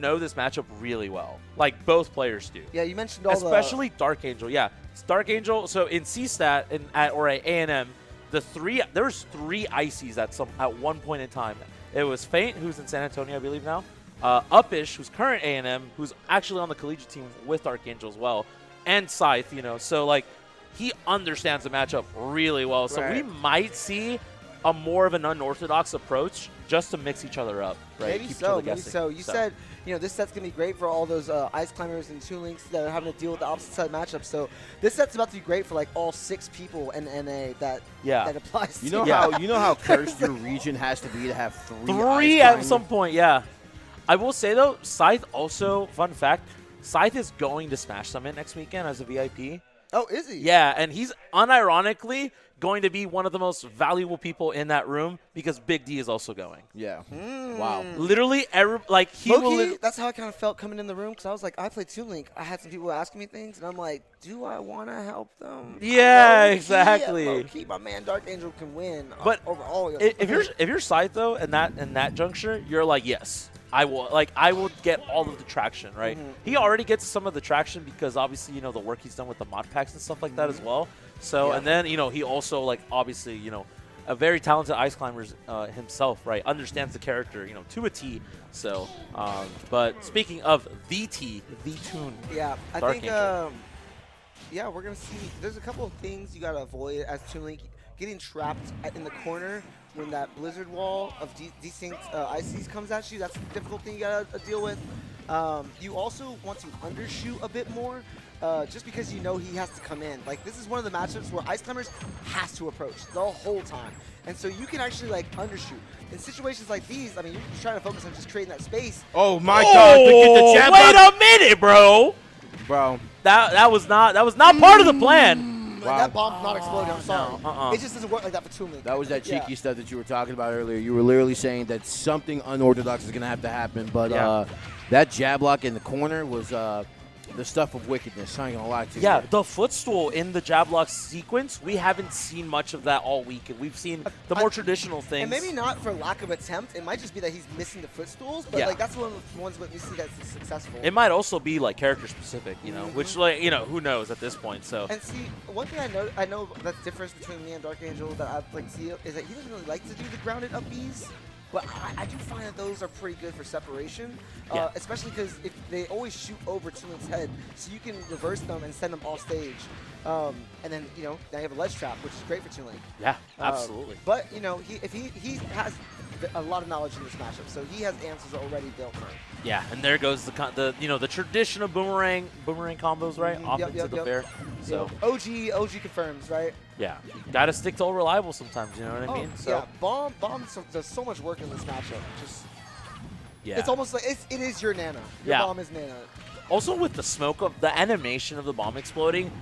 know this matchup really well. Like, both players do. Yeah, you mentioned all especially DarkAngel. Yeah, it's DarkAngel. So in CStat or at A&M, there's 3 ices at one point in time. It was Feint, who's in San Antonio, I believe now. Uppish, who's current A&M, who's actually on the collegiate team with DarkAngel as well, and Scythe. So like, he understands the matchup really well. So we might see a more of an unorthodox approach just to mix each other up, right? Maybe so. You said, this set's going to be great for all those ice climbers and Toon Links that are having to deal with the opposite side matchup. So this set's about to be great for like all 6 people in NA that applies to. You know how cursed your region has to be to have 3 3 at some point, yeah. I will say though, Scythe also, fun fact, Scythe is going to Smash Summit next weekend as a VIP. Oh, is he? Yeah, and he's unironically going to be one of the most valuable people in that room because Big D is also going. Yeah. Wow. Literally, that's how I kind of felt coming in the room because I was like, I play Toon Link. I had some people asking me things, and I'm like, do I want to help them? Yeah, exactly. Low-key, my man DarkAngel can win. But over all. If you're Scythe though, in that juncture, you're like, yes. I will get all of the traction, right? He already gets some of the traction because obviously, the work he's done with the mod packs and stuff like that as well. So, and then, he also, like, obviously, a very talented ice climber himself, right? Understands the character, to a T. So, but speaking of the T, the Toon. Yeah, I think, we're going to see, there's a couple of things you got to avoid as Toon Link. Getting trapped in the corner when that blizzard wall of desync ICs comes at you, that's a difficult thing you got to deal with. You also want to undershoot a bit more just because he has to come in. Like, this is one of the matchups where Ice Climbers has to approach the whole time. And so you can actually, like, undershoot. In situations like these, I mean, you're trying to focus on just creating that space. Oh, my God. The jab wait a minute, bro. Bro. That was not part of the plan. Wow. That bomb's not exploding, I'm sorry. It just doesn't work like that for Toon Link. That was that cheeky stuff that you were talking about earlier. You were literally saying that something unorthodox is going to have to happen, but that jab lock in the corner was the stuff of wickedness. I ain't going to lie to you. Yeah, the footstool in the jab lock sequence, we haven't seen much of that all week. And we've seen the more traditional things. And maybe not for lack of attempt. It might just be that he's missing the footstools, but like that's one of the ones that we see that's successful. It might also be like character specific, which like, who knows at this point. So. And see, one thing I know that's difference between me and DarkAngel that I like see is that he doesn't really like to do the grounded up Bs. But I do find that those are pretty good for separation, especially because if they always shoot over Toon Link's head, so you can reverse them and send them off stage. And then, now you have a ledge trap, which is great for Toon Link. Yeah, absolutely. But, he has a lot of knowledge in this matchup, so he has answers already built for him. Yeah, and there goes the traditional boomerang combos, right? Off into the fair. So OG confirms, right? Yeah, got to stick to all reliable sometimes. You know what I mean? So. Yeah, Bomb does so much work in this matchup. It's almost like it is your Nana. Your Bomb is Nana. Also, with the smoke of the animation of the bomb exploding,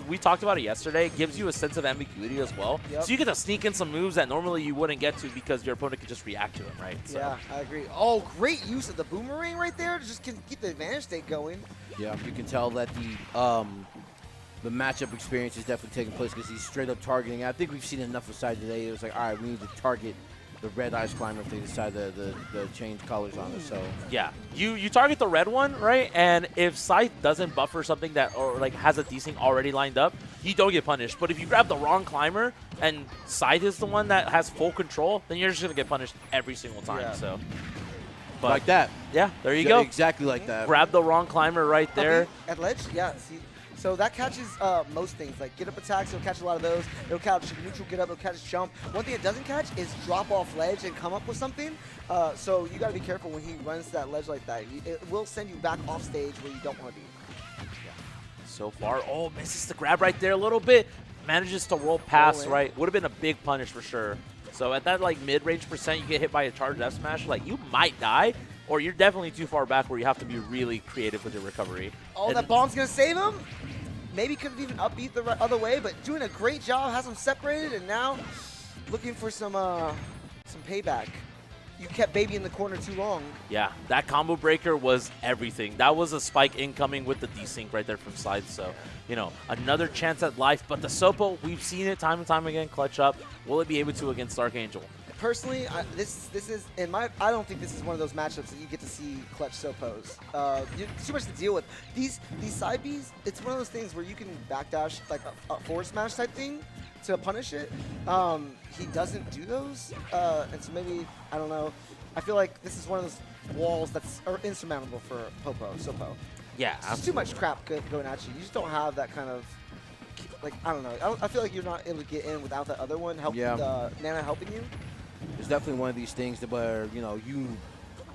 we talked about it yesterday, gives you a sense of ambiguity as well. Yep. So you get to sneak in some moves that normally you wouldn't get to because your opponent could just react to them, right? So. Yeah, I agree. Oh, great use of the boomerang right there to just keep the advantage state going. Yeah, you can tell that the matchup experience is definitely taking place because he's straight up targeting. I think we've seen enough of Scythe today. It was like, all right, we need to target the red ice climber if they decide the change colors on it. So yeah, you target the red one, right? And if Scythe doesn't buffer something or like has a desync already lined up, you don't get punished. But if you grab the wrong climber and Scythe is the one that has full control, then you're just gonna get punished every single time. Yeah. So but like that. Yeah, there you go. Exactly like that. Grab the wrong climber right there. At ledge, yeah. See. So that catches most things, like get up attacks, it'll catch a lot of those. It'll catch neutral get up, it'll catch jump. One thing it doesn't catch is drop off ledge and come up with something. So you gotta be careful when he runs to that ledge like that. It will send you back off stage where you don't want to be. Yeah. So far, misses the grab right there a little bit. Manages to roll past, right? Would have been a big punish for sure. So at that like mid-range percent, you get hit by a charged F smash, like you might die. Or you're definitely too far back where you have to be really creative with your recovery. Oh, that bomb's going to save him? Maybe could have even upbeat the other way, but doing a great job, has him separated, and now looking for some payback. You kept Baby in the corner too long. Yeah, that combo breaker was everything. That was a spike incoming with the desync right there from Scythe. So, another chance at life. But the Sopo, we've seen it time and time again, clutch up. Will it be able to against DarkAngel? personally, this is in my. I don't think this is one of those matchups that you get to see clutch Sopos. Too much to deal with. These side Bs, it's one of those things where you can backdash like a forward smash type thing to punish it. He doesn't do those, and so maybe I don't know. I feel like this is one of those walls that's insurmountable for Sopo. Yeah, It's too much crap going at you. You just don't have that kind of, like, I don't know. I feel like you're not able to get in without that other one Nana helping you. It's definitely one of these things that where, you know,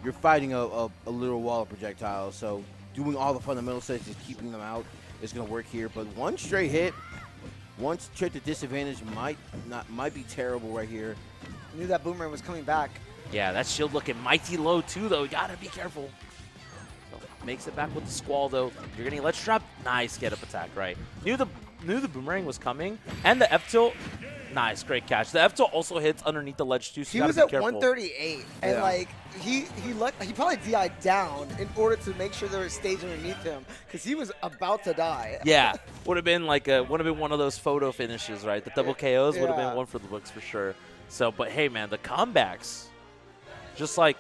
you're fighting a literal wall of projectiles. So doing all the fundamental sets, just keeping them out is going to work here. But one straight hit, one straight to disadvantage might be terrible right here. Knew that boomerang was coming back. Yeah, that shield looking mighty low too, though. You gotta be careful. So, makes it back with the squall, though. You're getting let's drop. Nice get up attack, right? Knew the boomerang was coming, and the F tilt. Nice, great catch. The F tilt also hits underneath the ledge too. So he was at 138, and like he probably DI'd down in order to make sure there was stage underneath him because he was about to die. Yeah, would have been one of those photo finishes, right? The double KOs would have been one for the books for sure. So, but hey, man, the comebacks. Just like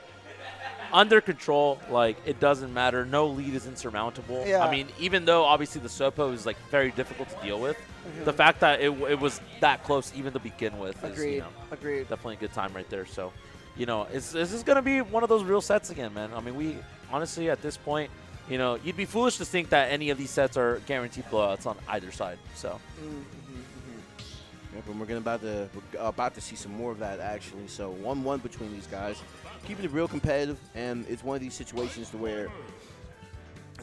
under control, like it doesn't matter. No lead is insurmountable. Yeah. I mean, even though obviously the Sopo is like very difficult to deal with, the fact that it was that close even to begin with is Agreed. definitely a good time right there. So, you know, is this going to be one of those real sets again, man? I mean, we honestly at this point, you know, you'd be foolish to think that any of these sets are guaranteed blowouts on either side. So. Yep, and we're about to see some more of that actually. So 1-1 between these guys, keeping it real competitive, and it's one of these situations to where,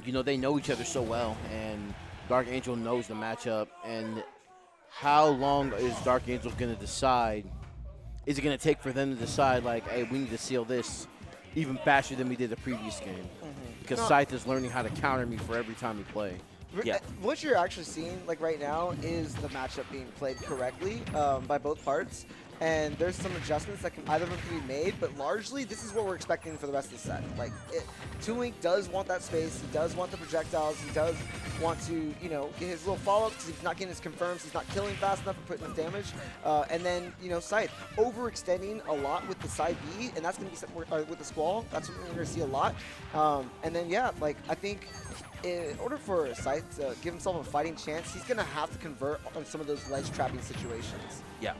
you know, they know each other so well, and DarkAngel knows the matchup. And how long is DarkAngel going to decide? Is it going to take for them to decide like, hey, we need to seal this even faster than we did the previous game? Because Scythe is learning how to counter me for every time we play. Yeah. What you're actually seeing like right now is the matchup being played correctly by both parts, and there's some adjustments that can either of them can be made, but largely this is what we're expecting for the rest of the set. Like, Toon does want that space, he does want the projectiles, he does want to, you know, get his little follow-up because he's not getting his confirms, he's not killing fast enough or putting enough damage, and then, you know, Scythe overextending a lot with the side B, and that's going to be something with the Squall, that's what we're going to see a lot, and then, yeah, like, I think in order for Scythe to give himself a fighting chance, he's going to have to convert on some of those ledge trapping situations. Yeah,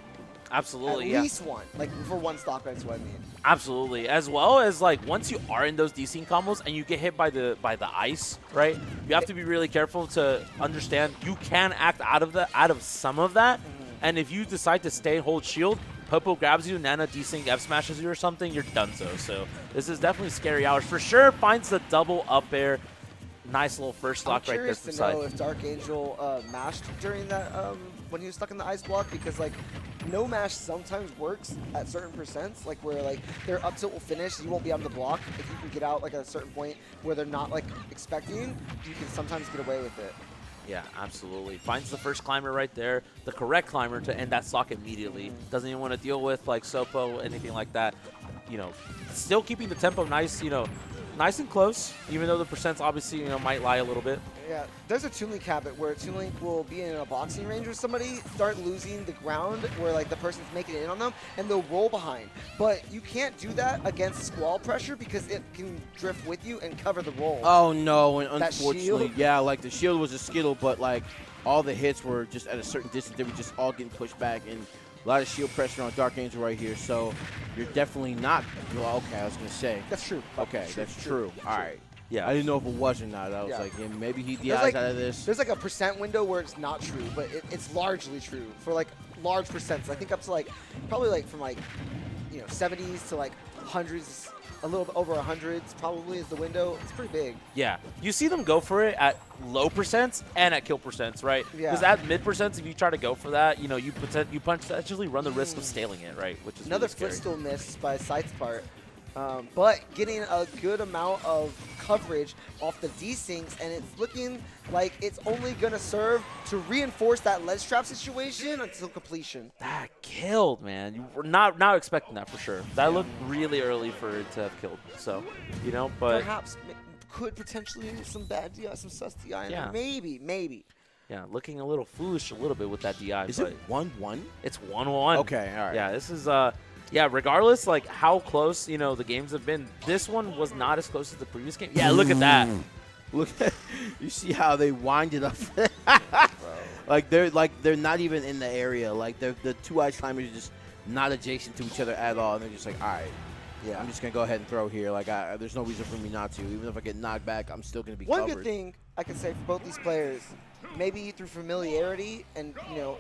absolutely. At least one, like for one stock, that's what I mean. Absolutely, as well as like once you are in those desync combos and you get hit by the ice, right? You have to be really careful to understand you can act out of some of that, and if you decide to stay and hold shield, Popo grabs you, Nana desync F smashes you or something, you're done. So this is definitely scary hours for sure. Finds the double up air. Nice little first stock right there from Scythe. I'm Scythe. curious to know if DarkAngel mashed during that when he was stuck in the ice block, because like no mash sometimes works at certain percents, like where like their up tilt will finish, you won't be able to block. If you can get out like at a certain point where they're not like expecting, you can sometimes get away with it. Yeah, absolutely. Finds the first climber right there, the correct climber to end that stock immediately. Doesn't even want to deal with like Sopo, anything like that. You know, still keeping the tempo nice, you know, nice and close, even though the percents obviously, you know, might lie a little bit. Yeah, there's a Toon Link habit where Toon Link will be in a boxing range with somebody, start losing the ground where like the person's making it in on them, and they'll roll behind. But you can't do that against Squall pressure because it can drift with you and cover the roll. Oh no, and That unfortunately, shield? yeah, like the shield was a skittle, but like all the hits were just at a certain distance. They were just all getting pushed back, and a lot of shield pressure on DarkAngel right here. So you're definitely not. Well, okay, I was gonna say. That's true. Okay, that's true. All right. Yeah. I didn't know if it was or not. I was like, yeah, maybe he DIs like, out of this. There's like a percent window where it's not true, but it's largely true for like large percents. I think up to like probably like from like, you know, 70s to like hundreds, a little bit over 100s probably is the window. It's pretty big. Yeah, you see them go for it at low percents and at kill percents, right? Yeah. Because at mid percents, if you try to go for that, you know, you potentially run the risk of staling it, right? Which is Another really scary. footstool miss by Scythe's part. But getting a good amount of coverage off the desyncs, and it's looking like it's only going to serve to reinforce that ledge trap situation until completion. That killed, man. You were not expecting that for sure. That looked really early for it to have killed. So, you know, but Perhaps could potentially some bad DI, some sus DI. Yeah. Maybe. yeah, looking a little foolish a little bit with that DI. Is but it 1-1? It's 1-1. Okay, all right. Yeah, this is Yeah, regardless, like how close, you know, the games have been, this one was not as close as the previous game. Yeah, look at that. Look, you see how they wind it up. like they're not even in the area. Like the two ice climbers are just not adjacent to each other at all, and they're just like, all right, yeah, I'm just gonna go ahead and throw here. Like there's no reason for me not to. Even if I get knocked back, I'm still gonna be covered. One good thing I can say for both these players, maybe through familiarity and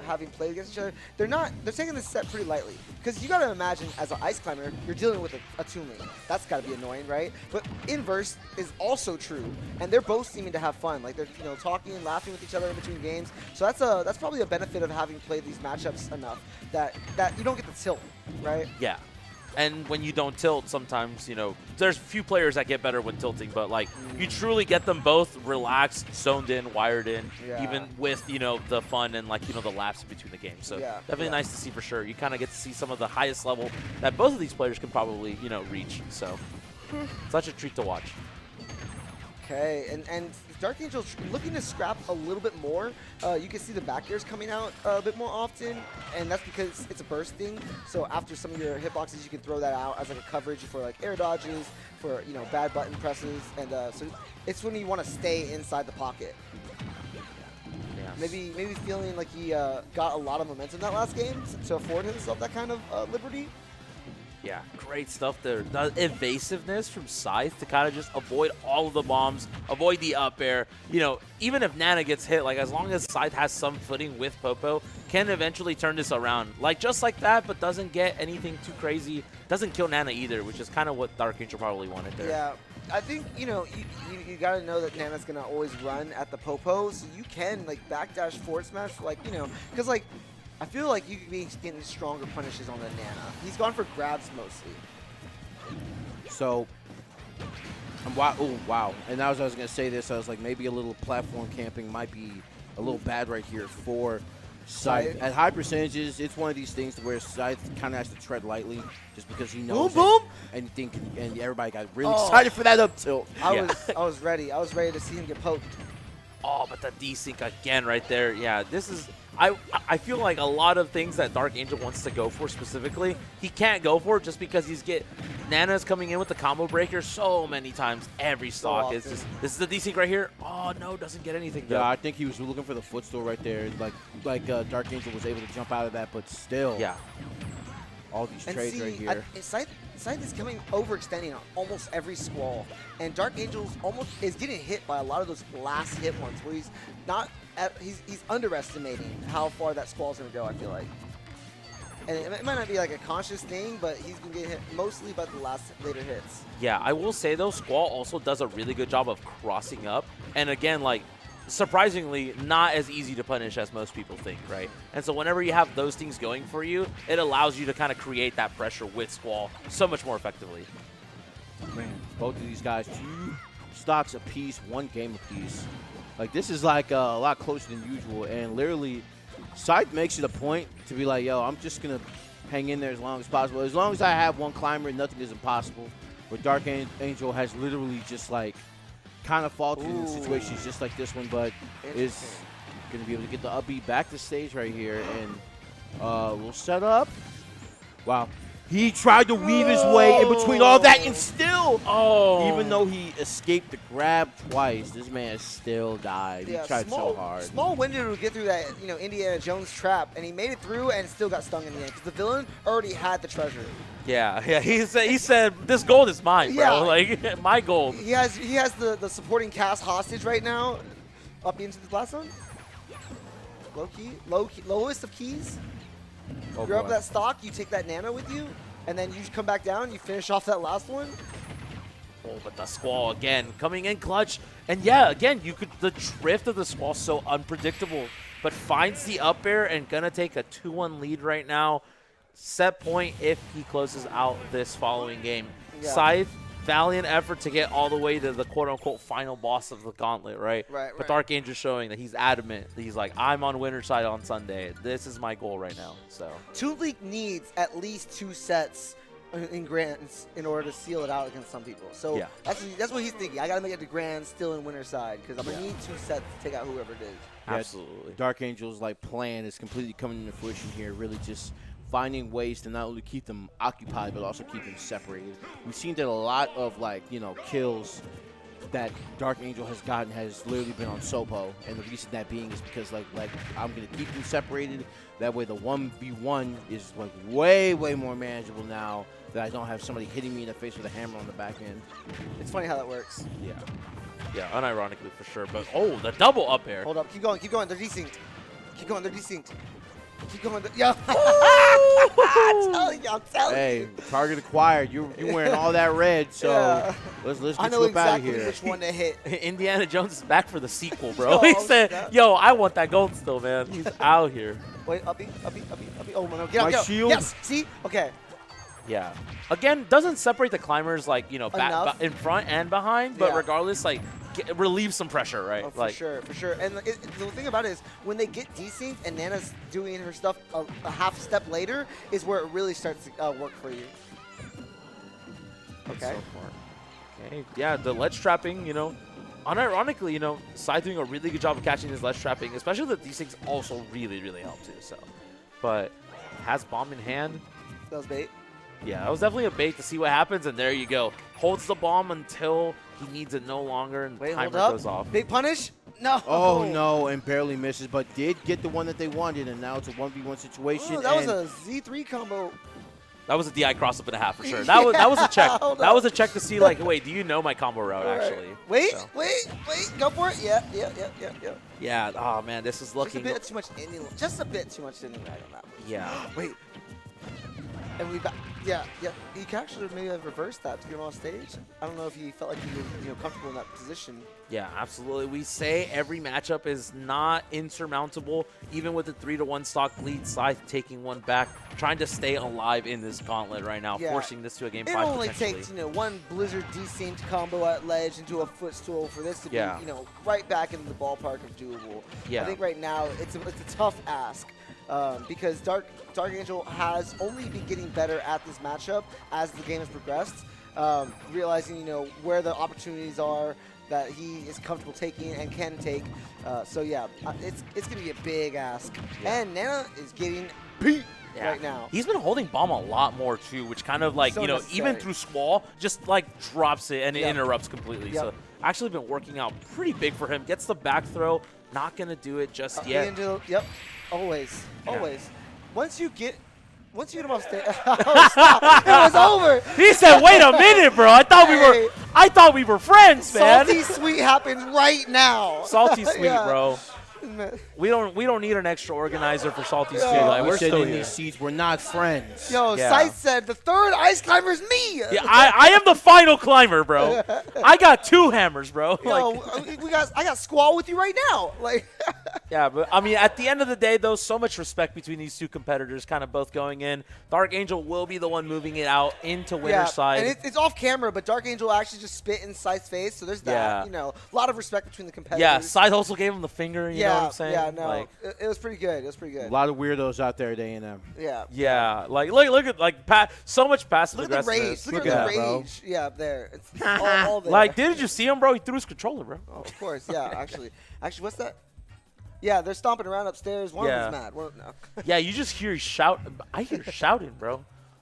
having played against each other, they're taking this set pretty lightly. Because you gotta imagine, as an ice climber, you're dealing with a Toon lane. That's gotta be annoying, right? But inverse is also true, and they're both seeming to have fun. Like they're talking and laughing with each other in between games. So that's probably a benefit of having played these matchups enough that you don't get the tilt, right? Yeah. And when you don't tilt, sometimes, there's few players that get better when tilting, but, like, you truly get them both relaxed, zoned in, wired in, even with, the fun and, like, the laughs in between the games. So definitely nice to see for sure. You kind of get to see some of the highest level that both of these players can probably, reach. So such a treat to watch. Okay, and DarkAngel's looking to scrap a little bit more. You can see the back airs coming out a bit more often, and that's because it's a burst thing. So after some of your hitboxes, you can throw that out as like a coverage for like air dodges, for bad button presses, and so it's when you want to stay inside the pocket. Yes. Maybe feeling like he got a lot of momentum that last game to afford himself that kind of liberty. Yeah, great stuff there. The evasiveness from Scythe to kind of just avoid all of the bombs, avoid the up air. Even if Nana gets hit, like as long as Scythe has some footing with Popo, can eventually turn this around. Like just like that, but doesn't get anything too crazy. Doesn't kill Nana either, which is kind of what DarkAngel probably wanted there. Yeah, I think, you got to know that Nana's going to always run at the Popo, so you can like backdash forward smash, like, because like, I feel like you could be getting stronger punishes on the Nana. He's gone for grabs mostly. So, wow. And as I was going to say this, I was like, maybe a little platform camping might be a little bad right here for Scythe. At high percentages, it's one of these things where Scythe kind of has to tread lightly just because he knows and everybody got really excited for that up tilt. I was ready. I was ready to see him get poked. Oh, but the desync again right there. Yeah, this is... I feel like a lot of things that DarkAngel wants to go for specifically, he can't go for just because Nana's coming in with the combo breaker so many times every stock. It's just, this is the desync right here. Oh, no, doesn't get anything though. Yeah, I think he was looking for the footstool right there. Like DarkAngel was able to jump out of that, but still. Yeah. All these trades right here. Scythe is overextending on almost every squall, and DarkAngel is getting hit by a lot of those last hit ones where he's not. He's underestimating how far that squall's gonna go, I feel like. And it might not be like a conscious thing, but he's been getting hit mostly by the later hits. Yeah, I will say though, Squall also does a really good job of crossing up. And again, like, surprisingly, not as easy to punish as most people think, right? And so whenever you have those things going for you, it allows you to kind of create that pressure with Squall so much more effectively. Man, both of these guys, 2 stocks apiece, 1 game apiece. Like, this is like a lot closer than usual, and literally, Scythe makes it a point to be like, yo, I'm just going to hang in there as long as possible. As long as I have 1 climber, nothing is impossible. But DarkAngel has literally just, like, kind of faltered in situations just like this one, but is going to be able to get the upbeat back to stage right here, and we'll set up. Wow. He tried to weave his way in between all that, and still, even though he escaped the grab twice, this man still died. Yeah, he tried so hard. Small winded to get through that, Indiana Jones trap, and he made it through and still got stung in the end because the villain already had the treasure. Yeah. He said this gold is mine, bro. Like my gold. He has the supporting cast hostage right now, up into the last one. Lowest of keys. You're up that stock, you take that Nana with you, and then you just come back down, you finish off that last one. Oh, but the Squall again, coming in clutch. And yeah, again, the drift of the Squall so unpredictable, but finds the up air and gonna take a 2-1 lead right now. Set point if he closes out this following game. Yeah. Scythe, valiant effort to get all the way to the quote-unquote final boss of the Gauntlet, right? But DarkAngel showing that he's adamant. He's like, I'm on winner's side on Sunday. This is my goal right now. So Toon League needs at least 2 sets in Grands in order to seal it out against some people. So that's what he's thinking. I got to make it to Grand still in winner's side because I'm going to need 2 sets to take out whoever it is. Absolutely. DarkAngel's like plan is completely coming into fruition here. Really just finding ways to not only keep them occupied but also keep them separated. We've seen that a lot of kills that DarkAngel has gotten has literally been on Sopo, and the reason that being is because like I'm gonna keep them separated. That way the 1v1 is like way more manageable now that I don't have somebody hitting me in the face with a hammer on the back end. It's funny how that works. Yeah, unironically for sure. But the double up air. Hold up, keep going. They're desynced. Keep going, they're desynced. Keep going. Yo. I'm telling you. Hey, target acquired. You're wearing all that red, so Yeah. let's get I know you up out of exactly here. which one to hit. Indiana Jones is back for the sequel, bro. Yo, He said, snap. "Yo, I want that gold still, man." He's out here. Wait, uppy. Oh, no, get My up, get up. shield. Yes, see? Okay. Yeah. Again, doesn't separate the climbers Enough. in front and behind, but Yeah. regardless, relieve some pressure, right? Oh, for sure. And the thing about it is, when they get desynced and Nana's doing her stuff a half step later, is where it really starts to work for you. Okay. So far. Okay. Yeah, the ledge trapping, unironically, Scythe doing a really good job of catching his ledge trapping, especially that these things also really help too. So, but has bomb in hand. That was bait. Yeah, that was definitely a bait to see what happens, and there you go. Holds the bomb until he needs it no longer, and Wait, timer hold up. goes off. Big punish? No. Oh no, and barely misses, but did get the one that they wanted, and now it's a 1v1 situation. Oh, that was and a Z3 combo. That was a DI cross up and a half for sure. That was a check. Hold That up. was a check to see wait, do you know my combo route All right. actually? Wait, So, wait, go for it. Yeah. yeah. Oh man, this is Just a looking. bit too much ending. Just a bit too much ending right on that one. Yeah. Wait. And we back. Yeah. You can actually maybe have reversed that to get him off stage. I don't know if he felt like he was comfortable in that position. Yeah, absolutely. We say every matchup is not insurmountable, even with the 3-1 stock lead. Scythe taking one back, trying to stay alive in this gauntlet right now, Yeah. forcing this to a game It 5 only potentially. takes one Blizzard desynced combo at ledge into a footstool for this to be Yeah. right back into the ballpark of doable. Yeah. I think right now it's a tough ask. Because DarkAngel has only been getting better at this matchup as the game has progressed, realizing where the opportunities are that he is comfortable taking and can take. So yeah, it's gonna be a big ask. Yeah. And Nana is getting beat Yeah. right now. He's been holding bomb a lot more too, which kind of So even necessary. through Squall, just drops it and it Yep. interrupts completely. Yep. So actually been working out pretty big for him. Gets the back throw, not gonna do it just yet. Yep, always. Yeah. Once you get him off stage, oh, stop. It was over. He said, "Wait a minute, bro. I thought we were friends, man." Salty sweet happens right now. Salty sweet, Yeah. bro. We don't need an extra organizer for salty sweet. Yeah. Like, we we're said still in here. these seats we're not friends. Yo, Yeah. Scythe said the third ice climber is me. Yeah, I am the final climber, bro. I got 2 hammers, bro. Yo, I got Squall with you right now. Like, Yeah, but I mean, at the end of the day, though, so much respect between these two competitors, kind of both going in. DarkAngel will be the one moving it out into winner's side. and it's off camera, but DarkAngel actually just spit in Scythe's face, so there's that. Yeah. A lot of respect between the competitors. Yeah, Scythe also gave him the finger. You know what I'm saying? Yeah, no, Like, it was pretty good. It was pretty A good. lot of weirdos out there at A&M. Yeah. yeah, look at so much passive Look at the rage. aggressiveness. Look at that, the bro. rage. Yeah, up there. It's all there. Like, did you see him, bro? He threw his controller, bro. Oh, of course, yeah. Actually, what's that? Yeah, they're stomping around upstairs. One Yeah. of them's mad. No. Yeah, you just hear shout. I hear shouting, bro.